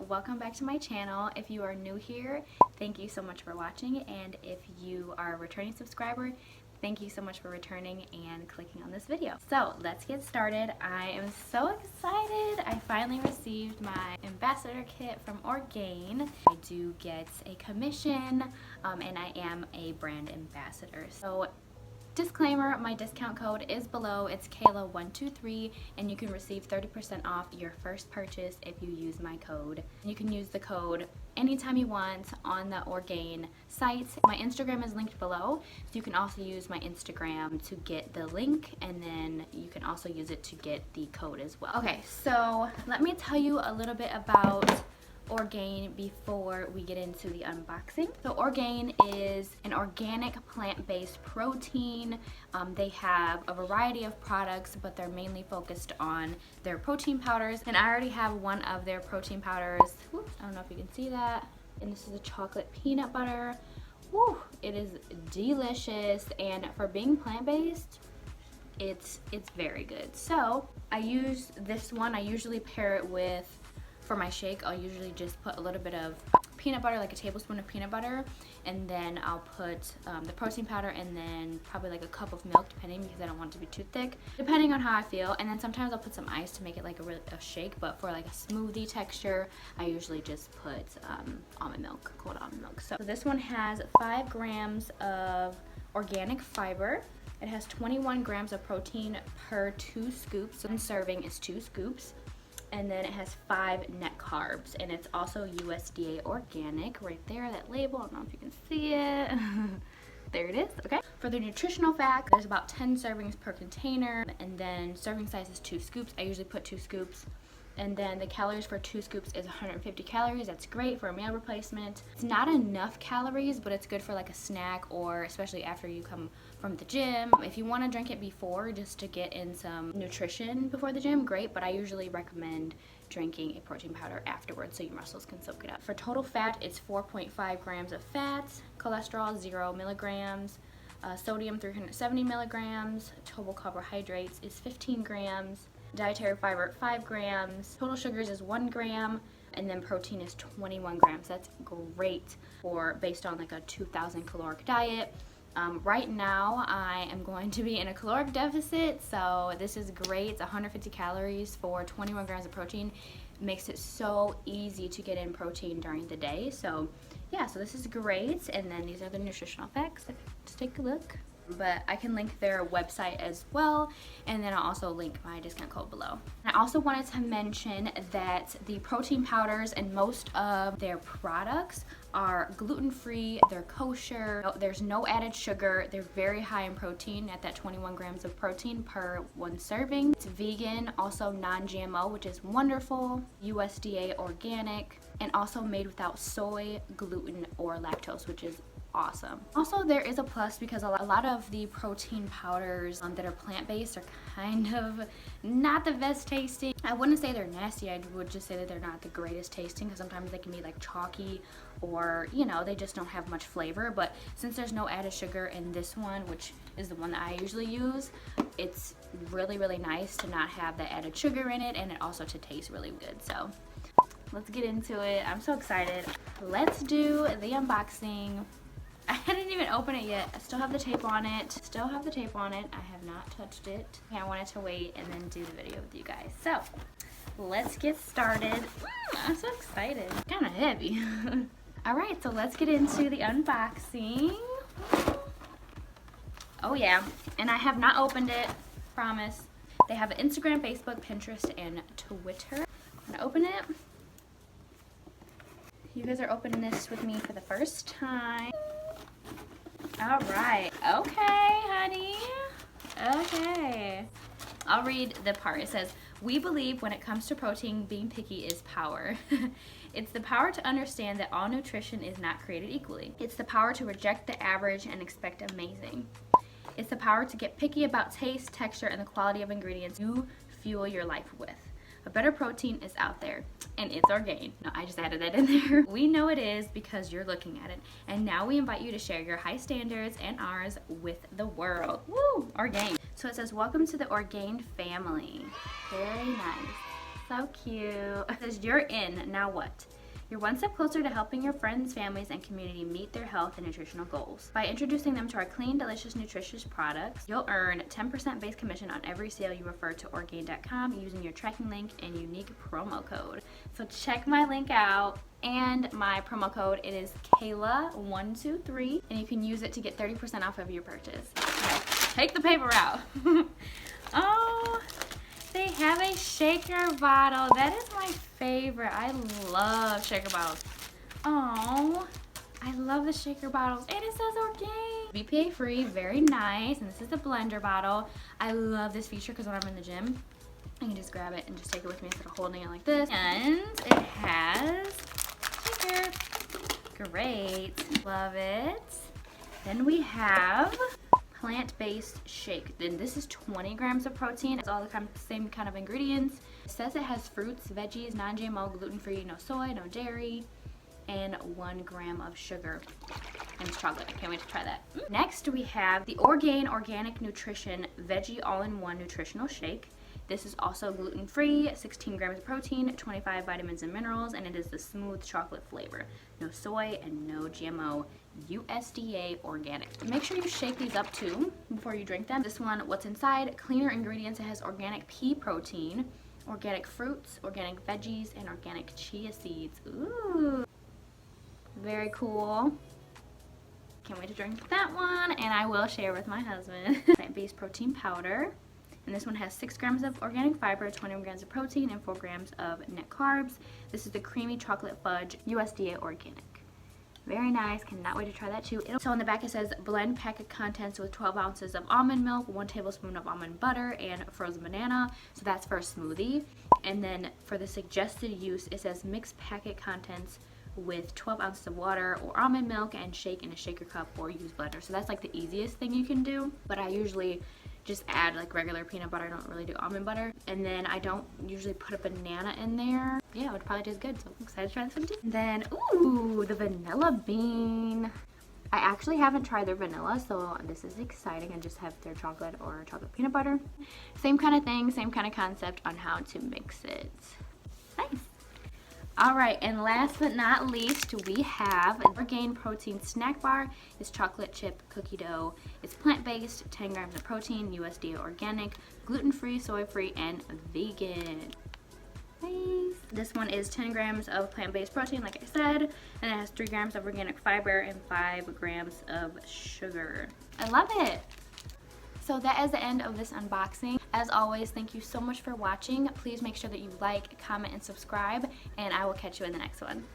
welcome back to my channel. If you are new here, thank you so much for watching, and if you are a returning subscriber, thank you so much for returning and clicking on this video. So let's get started. I am so excited. I finally received my ambassador kit from Orgain. I do get a commission and I am a brand ambassador. So disclaimer, my discount code is below. It's Kayla123 and you can receive 30% off your first purchase if you use my code. You can use the code anytime you want on the Orgain site. My Instagram is linked below, so you can also use my Instagram to get the link, and then you can also use it to get the code as well. Okay, so let me tell you a little bit about Orgain before we get into the unboxing. So Orgain is an organic plant-based protein. They have a variety of products, but they're mainly focused on their protein powders. And I already have one of their protein powders. Whoop, I don't know if you can see that. And this is a chocolate peanut butter. Woo, it is delicious, and for being plant-based, it's very good. So I use this one. I usually pair it with, for my shake, I'll usually just put a little bit of peanut butter, like a tablespoon of peanut butter, and then I'll put the protein powder, and then probably like a cup of milk, depending, because I don't want it to be too thick, depending on how I feel. And then sometimes I'll put some ice to make it like a shake, but for like a smoothie texture, I usually just put almond milk, cold almond milk. So this one has 5 grams of organic fiber. It has 21 grams of protein per 2 scoops. So one serving is 2 scoops. And then it has 5 net carbs, and it's also USDA organic right there, that label. I don't know if you can see it. There it is, okay? For the nutritional fact, there's about 10 servings per container, and then serving size is 2 scoops. I usually put 2 scoops. And then the calories for 2 scoops is 150 calories. That's great for a meal replacement. It's not enough calories, but it's good for like a snack, or especially after you come from the gym. If you want to drink it before, just to get in some nutrition before the gym, great, but I usually recommend drinking a protein powder afterwards so your muscles can soak it up. For total fat, it's 4.5 grams of fat, cholesterol 0 milligrams, sodium 370 milligrams, total carbohydrates is 15 grams, dietary fiber 5 grams, total sugars is 1 gram, and then protein is 21 grams. That's great for based on like a 2,000 caloric diet. Right now I am going to be in a caloric deficit, so this is great. It's 150 calories for 21 grams of protein. Makes it so easy to get in protein during the day. So yeah, so this is great. And then these are the nutritional facts. Let's take a look. But I can link their website as well, and then I'll also link my discount code below. I also wanted to mention that the protein powders and most of their products are gluten-free, they're kosher, there's no added sugar, they're very high in protein at that 21 grams of protein per 1 serving. It's vegan, also non-GMO, which is wonderful, USDA organic, and also made without soy, gluten, or lactose, which is awesome. Also, there is a plus because a lot of the protein powders that are plant-based are kind of not the best tasting. I wouldn't say they're nasty, I would just say that they're not the greatest tasting, because sometimes they can be like chalky, or you know, they just don't have much flavor. But since there's no added sugar in this one, which is the one that I usually use, it's really nice to not have the added sugar in it, and it also to taste really good. So let's get into it. I'm so excited. Let's do the unboxing. I didn't even open it yet. I still have the tape on it. I have not touched it. I wanted to wait and then do the video with you guys. So let's get started. I'm so excited. It's kind of heavy. All right, so let's get into the unboxing. Oh yeah, and I have not opened it, promise. They have Instagram, Facebook, Pinterest, and Twitter. I'm gonna open it. You guys are opening this with me for the first time. All right, okay, honey, okay. I'll read the part. It says, "We believe when it comes to protein, being picky is power. It's the power to understand that all nutrition is not created equally. It's the power to reject the average and expect amazing. It's the power to get picky about taste, texture, and the quality of ingredients you fuel your life with. A better protein is out there, and it's Orgain." No, I just added that in there. "We know it is because you're looking at it, and now we invite you to share your high standards and ours with the world." Woo! Orgain. So it says, "Welcome to the Orgain family." Very nice. So cute. It says, you're in, now what? You're one step closer to helping your friends, families, and community meet their health and nutritional goals. By introducing them to our clean, delicious, nutritious products, you'll earn 10% base commission on every sale you refer to Orgain.com using your tracking link and unique promo code. So check my link out and my promo code. It is Kayla123, and you can use it to get 30% off of your purchase. Okay, take the paper out. Oh, they have a shaker bottle. That is my favorite. I love shaker bottles. Oh, I love the shaker bottles. And it says Orgain. BPA free, very nice. And this is the blender bottle. I love this feature because when I'm in the gym, I can just grab it and just take it with me instead of holding it like this. And it has shaker. Great. Love it. Then we have plant-based shake. Then this is 20 grams of protein. It's all the same kind of ingredients. It says it has fruits, veggies, non-GMO, gluten-free, no soy, no dairy, and 1 gram of sugar. And it's chocolate. I can't wait to try that. Next we have the Orgain Organic Nutrition Veggie All-in-One Nutritional Shake. This is also gluten-free, 16 grams of protein, 25 vitamins and minerals, and it is the smooth chocolate flavor. No soy and no GMO, USDA organic. Make sure you shake these up too before you drink them. This one, what's inside? Cleaner ingredients. It has organic pea protein, organic fruits, organic veggies, and organic chia seeds. Ooh, very cool. Can't wait to drink that one, and I will share with my husband. Plant-based protein powder. And this one has 6 grams of organic fiber, 20 grams of protein, and 4 grams of net carbs. This is the creamy chocolate fudge, USDA organic. Very nice. Cannot wait to try that too. So on the back it says blend packet contents with 12 ounces of almond milk, 1 tablespoon of almond butter, and frozen banana. So that's for a smoothie. And then for the suggested use, it says mix packet contents with 12 ounces of water or almond milk and shake in a shaker cup or use blender. So that's like the easiest thing you can do. But I usually just add like regular peanut butter. I don't really do almond butter. And then I don't usually put a banana in there. Yeah, it would probably taste good. So I'm excited to try this one too. And then, ooh, the vanilla bean. I actually haven't tried their vanilla, so this is exciting. I just have their chocolate or chocolate peanut butter. Same kind of thing, same kind of concept on how to mix it. Nice. All right, and last but not least, we have an Orgain protein snack bar. It's chocolate chip cookie dough. It's plant-based, 10 grams of protein, USDA organic, gluten-free, soy-free, and vegan. Nice. This one is 10 grams of plant-based protein, like I said, and it has 3 grams of organic fiber and 5 grams of sugar. I love it. So that is the end of this unboxing. As always, thank you so much for watching. Please make sure that you like, comment, and subscribe, and I will catch you in the next one.